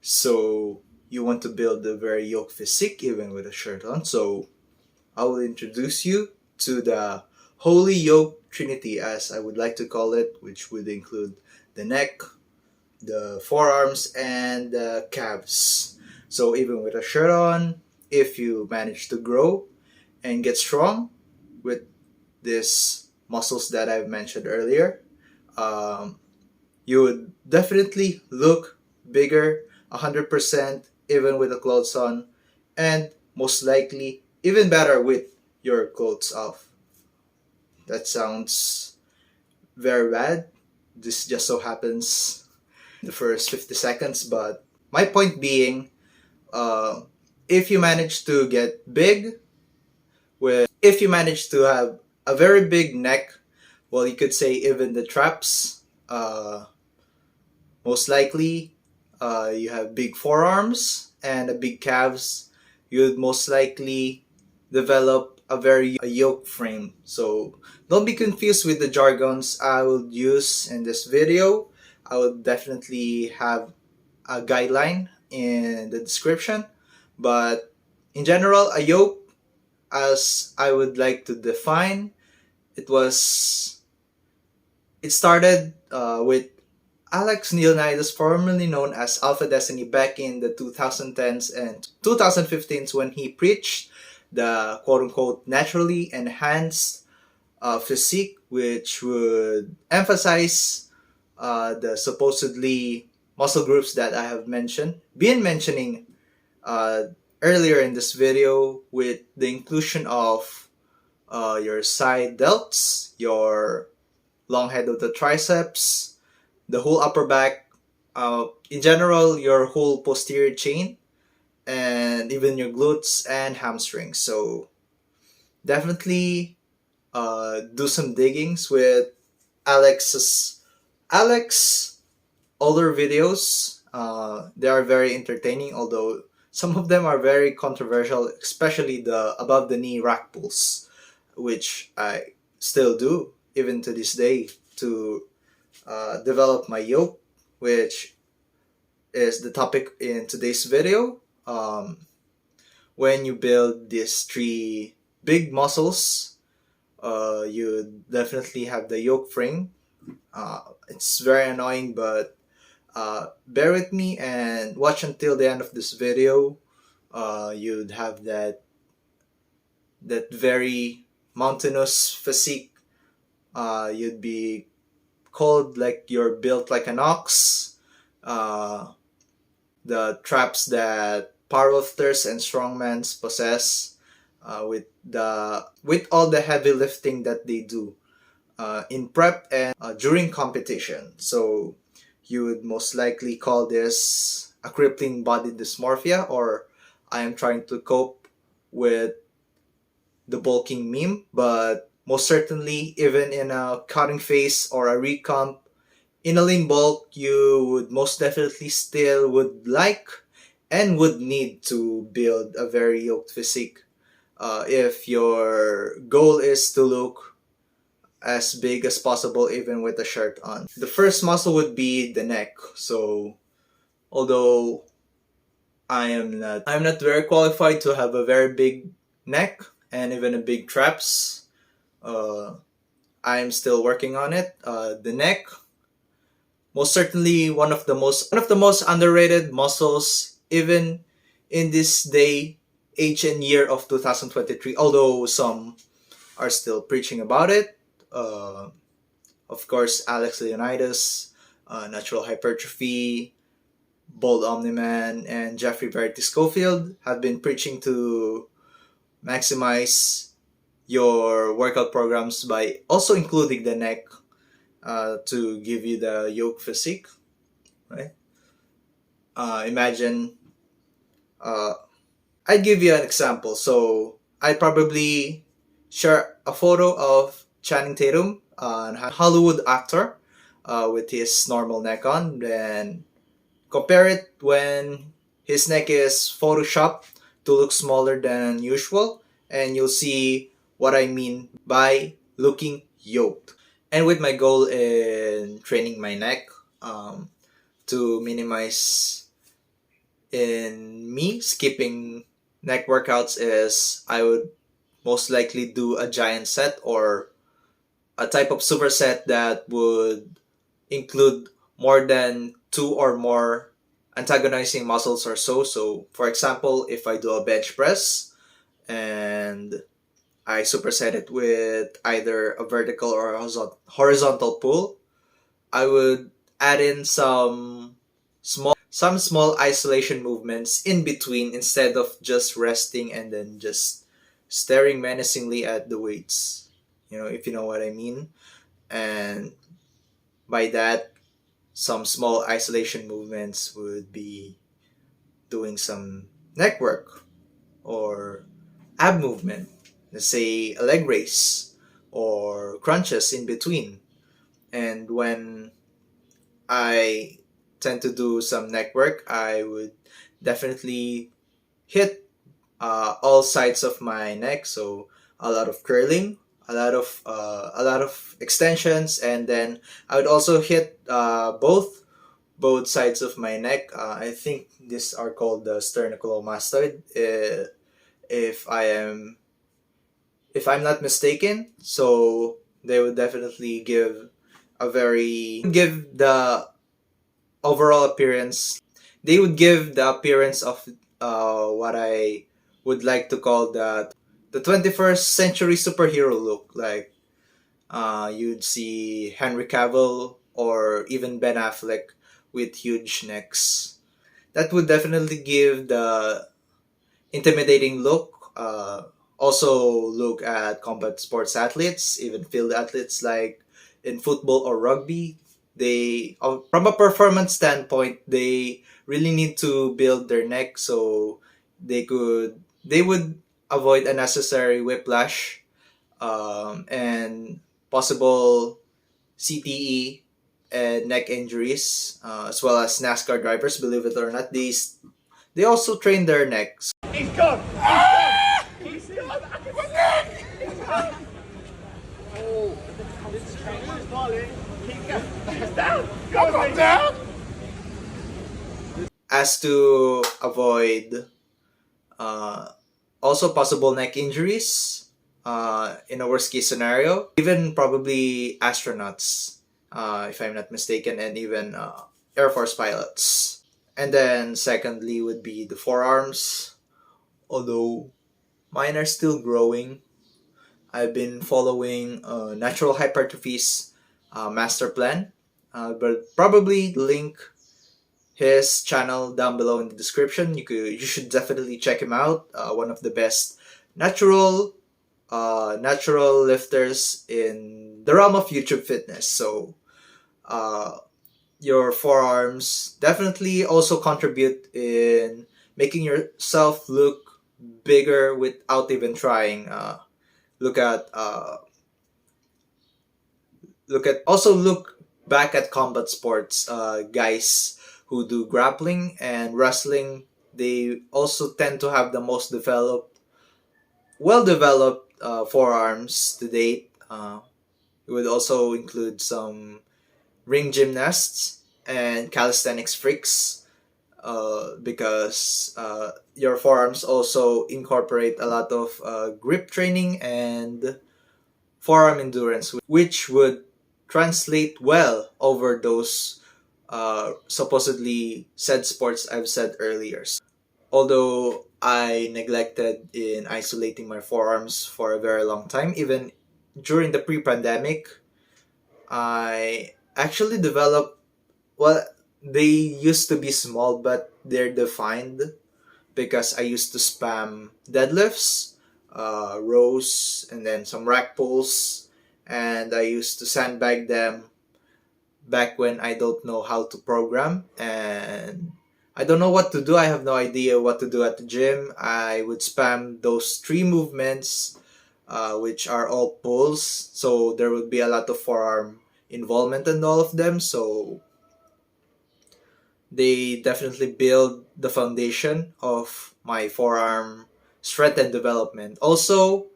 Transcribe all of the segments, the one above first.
So you want to build a very Yoke physique even with a shirt on. So I will introduce you to the Holy Yoke Trinity, as I would like to call it, which would include the neck, the forearms, and the calves. So even with a shirt on, if you manage to grow and get strong with these muscles that I've mentioned earlier, um, you would definitely look bigger 100% even with the clothes on, and most likely even better with your clothes off. That sounds very bad. This just so happens the first 50 seconds, but my point being, uh, if you manage to get big, if you manage to have a very big neck, well, you could say even the traps, most likely, you have big forearms and a big calves. You'd most likely develop a very a yoke frame. So don't be confused with the jargons I would use in this video. I would definitely have a guideline in the description. But in general, a yoke, as I would like to define, it was it started with Alex Leonidas, formerly known as Alpha Destiny, back in the 2010s and 2015s when he preached the quote unquote naturally enhanced physique, which would emphasize the supposedly muscle groups that I have been mentioning uh, earlier in this video, with the inclusion of your side delts, your long head of the triceps, the whole upper back, in general, your whole posterior chain, and even your glutes and hamstrings. So definitely do some diggings with Alex's Alex older videos. They are very entertaining, although some of them are very controversial, especially the above the knee rack pulls, which I still do even to this day to develop my yoke, which is the topic in today's video. When you build these three big muscles, you definitely have the yoke frame. It's very annoying, but bear with me and watch until the end of this video. You'd have that very mountainous physique. You'd be called like you're built like an ox. Uh, the traps that powerlifters and strongmans possess, with all the heavy lifting that they do in prep and during competition. So you would most likely call this a crippling body dysmorphia, or I am trying to cope with the bulking meme. But most certainly, even in a cutting phase or a recomp, in a lean bulk, you would most definitely still would like and would need to build a very yoked physique if your goal is to look as big as possible even with a shirt on. The first muscle would be the neck. So although I'm not very qualified to have a very big neck and even a big traps, uh, I'm still working on it. The neck, most certainly one of the most underrated muscles even in this day, age and year of 2023, although some are still preaching about it. Of course, Alex Leonidas, natural hypertrophy, bold omniman, and Jeffrey Verity Schofield have been preaching to maximize your workout programs by also including the neck to give you the yoke physique, right? Imagine, uh, I'd give you an example. So I'd probably share a photo of Channing Tatum, a Hollywood actor, with his normal neck on, then compare it when his neck is photoshopped to look smaller than usual, and you'll see what I mean by looking yoked. And with my goal in training my neck, to minimize in me skipping neck workouts is I would most likely do a giant set or a type of superset that would include more than two or more antagonizing muscles or so. So, for example, if I do a bench press and I superset it with either a vertical or a horizontal pull, I would add in some small isolation movements in between instead of just resting and then just staring menacingly at the weights. If you know what I mean. And by that, some small isolation movements would be doing some neck work or ab movement, let's say a leg raise or crunches in between. And when I tend to do some neck work, I would definitely hit all sides of my neck. So a lot of curling, a lot of extensions, and then I would also hit both sides of my neck. I think these are called the sternocleidomastoid, if I am if I'm not mistaken. So they would definitely give the overall appearance. They would give the appearance of what I would like to call the 21st century superhero look. Like you'd see Henry Cavill or even Ben Affleck with huge necks. That would definitely give the intimidating look. Also, look at combat sports athletes, even field athletes like in football or rugby. From a performance standpoint, they really need to build their neck so they would avoid unnecessary whiplash and possible CTE and neck injuries, as well as NASCAR drivers. Believe it or not, they also train their necks. He's gone! He's gone! He's gone! He's gone! Oh, this is falling. He's down! Go down! As to avoid uh, also possible neck injuries in a worst case scenario, even probably astronauts, if I'm not mistaken, and even Air Force pilots. And then, secondly, would be the forearms. Although mine are still growing, I've been following Natural Hypertrophy's master plan, but probably link his channel down below in the description. You should definitely check him out. One of the best natural natural lifters in the realm of YouTube fitness. So uh, your forearms definitely also contribute in making yourself look bigger without even trying. Look at look back at combat sports guys who do grappling and wrestling. They also tend to have the most well developed forearms to date. It would also include some ring gymnasts and calisthenics freaks, because your forearms also incorporate a lot of grip training and forearm endurance, which would translate well over those supposedly said sports I've said earlier. Although I neglected in isolating my forearms for a very long time, even during the pre-pandemic, I actually developed, well, they used to be small, but they're defined because I used to spam deadlifts, rows, and then some rack pulls, and I used to sandbag them back when I don't know how to program and I don't know what to do. I have no idea what to do at the gym. I would spam those three movements, which are all pulls, so there would be a lot of forearm involvement in all of them. So they definitely build the foundation of my forearm strength and development. Also,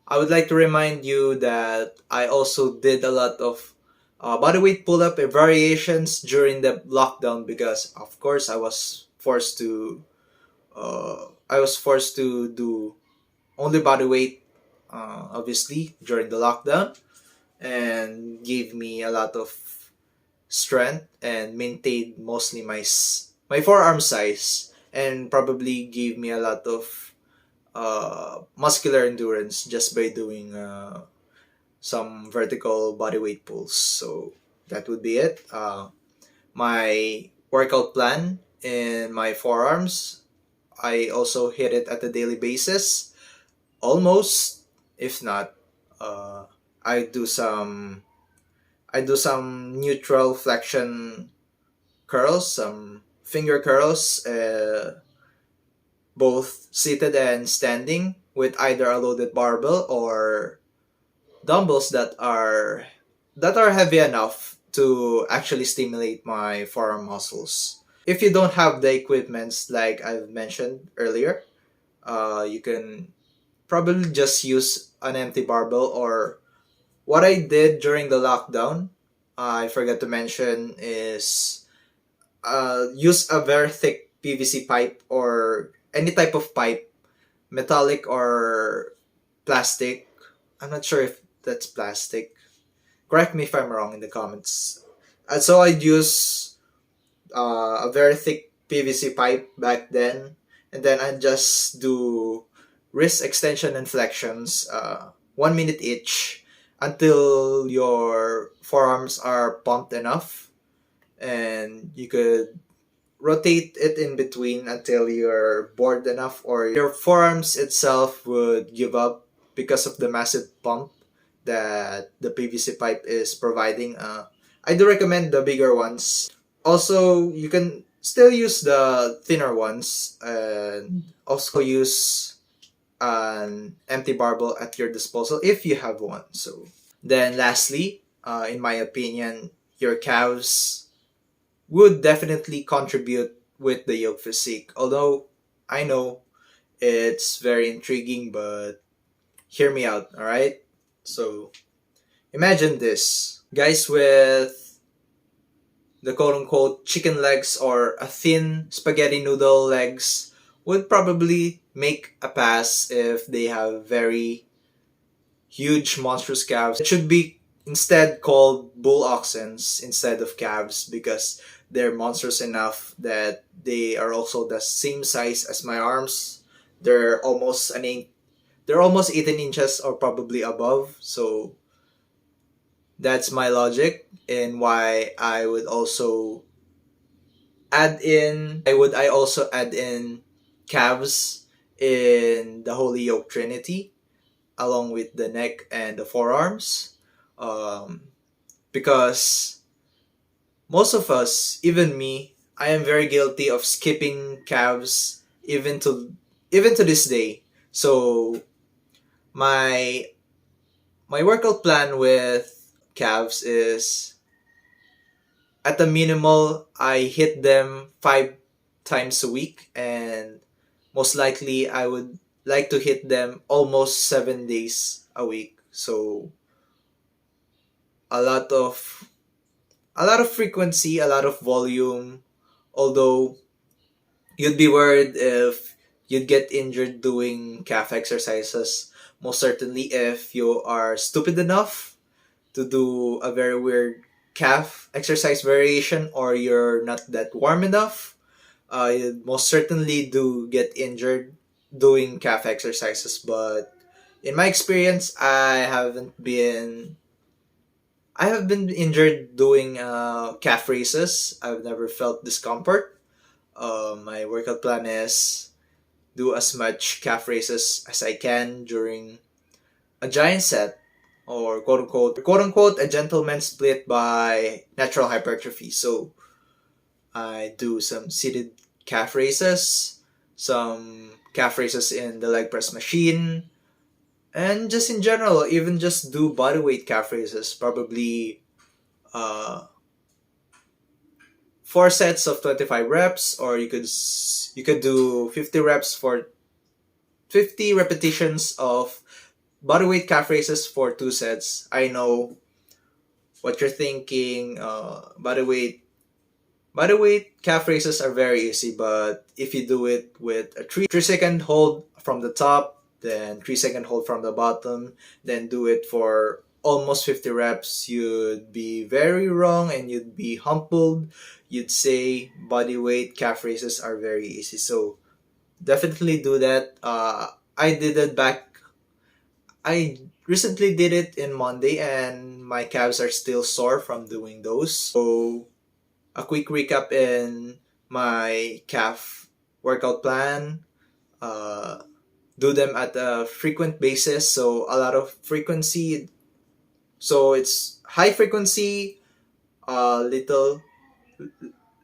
I would like to remind you that I also did a lot of bodyweight pull-up variations during the lockdown because, of course, I was forced to I was forced to do only body weight, obviously during the lockdown, and gave me a lot of strength and maintained mostly my forearm size, and probably gave me a lot of muscular endurance just by doing some vertical body weight pulls. So that would be it. My workout plan in my forearms, I also hit it at a daily basis, almost, if not. Uh, I do some I do some neutral flexion curls, some finger curls, both seated and standing, with either a loaded barbell or dumbbells that are heavy enough to actually stimulate my forearm muscles. If you don't have the equipments like I've mentioned earlier, you can probably just use an empty barbell, or what I did during the lockdown, I forgot to mention, is use a very thick PVC pipe or any type of pipe, metallic or plastic. I'm not sure if that's plastic. Correct me if I'm wrong in the comments. So I'd use a very thick PVC pipe back then, and then I'd just do wrist extension and flexions, 1 minute each, until your forearms are pumped enough, and you could rotate it in between until you're bored enough or your forearms itself would give up because of the massive pump that the PVC pipe is providing. I do recommend the bigger ones. Also, you can still use the thinner ones and also use an empty barbell at your disposal if you have one. So then lastly, in my opinion, your calves would definitely contribute with the yoke physique. Although I know it's very intriguing, but hear me out, alright? So imagine this. Guys with the quote unquote chicken legs or a thin spaghetti noodle legs would probably make a pass if they have very huge monstrous calves. It should be instead called bull oxens instead of calves, because they're monstrous enough that they are also the same size as my arms. They're almost they're almost 18 inches or probably above. So that's my logic in why I also add in calves in the Holy Yoke Trinity, along with the neck and the forearms, um, because most of us, even me, I am very guilty of skipping calves even to this day. So my my workout plan with calves is, at the minimal, I hit them 5 times a week, and most likely I would like to hit them almost 7 days a week. So a lot of a lot of frequency, a lot of volume. Although you'd be worried if you'd get injured doing calf exercises. Most certainly, if you are stupid enough to do a very weird calf exercise variation, or you're not that warm enough, you most certainly do get injured doing calf exercises. But in my experience, I have been injured doing calf races. I've never felt discomfort. My workout plan is do as much calf races as I can during a giant set, or quote unquote a gentleman split by natural hypertrophy. So I do some seated calf races, some calf races in the leg press machine, and just in general, even just do bodyweight calf races. Probably uh, 4 sets of 25 reps, or you could do 50 reps for 50 repetitions of bodyweight calf raises for 2 sets. I know what you're thinking. By the way, calf raises are very easy, but if you do it with a 3 second hold from the top, then 3 second hold from the bottom, then do it for almost 50 reps, you'd be very wrong and you'd be humbled. You'd say body weight calf raises are very easy. So definitely do that. I did it back. I recently did it in Monday, and my calves are still sore from doing those. So a quick recap in my calf workout plan. Uh, do them at a frequent basis. So a lot of frequency. So it's high frequency, little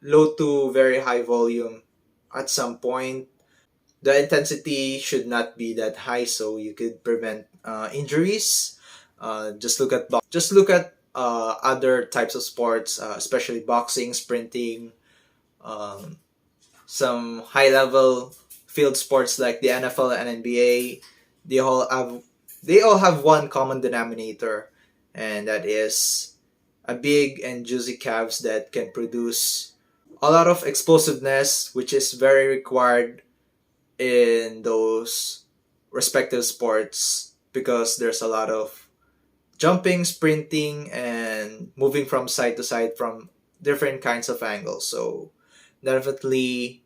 low to very high volume at some point. The intensity should not be that high so you could prevent injuries. Just look at other types of sports, especially boxing, sprinting, um, some high level field sports like the NFL and NBA. They all have they all have one common denominator, and that is a big and juicy calves that can produce a lot of explosiveness, which is very required in those respective sports because there's a lot of jumping, sprinting, and moving from side to side from different kinds of angles. So definitely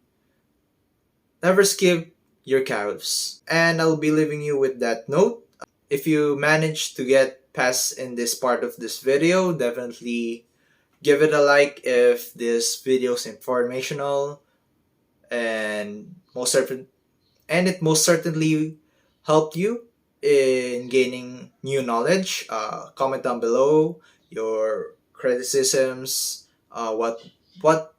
never skip your calves. And I'll be leaving you with that note. If you manage to get past in this part of this video, definitely give it a like if this video is informational and it most certainly helped you in gaining new knowledge. Comment down below your criticisms, what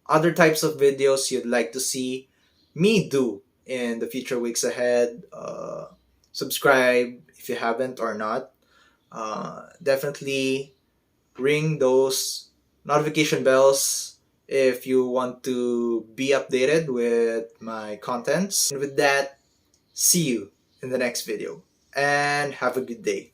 other types of videos you'd like to see me do in the future weeks ahead. Subscribe if you haven't or not. Definitely ring those notification bells if you want to be updated with my contents. And with that, see you in the next video and have a good day.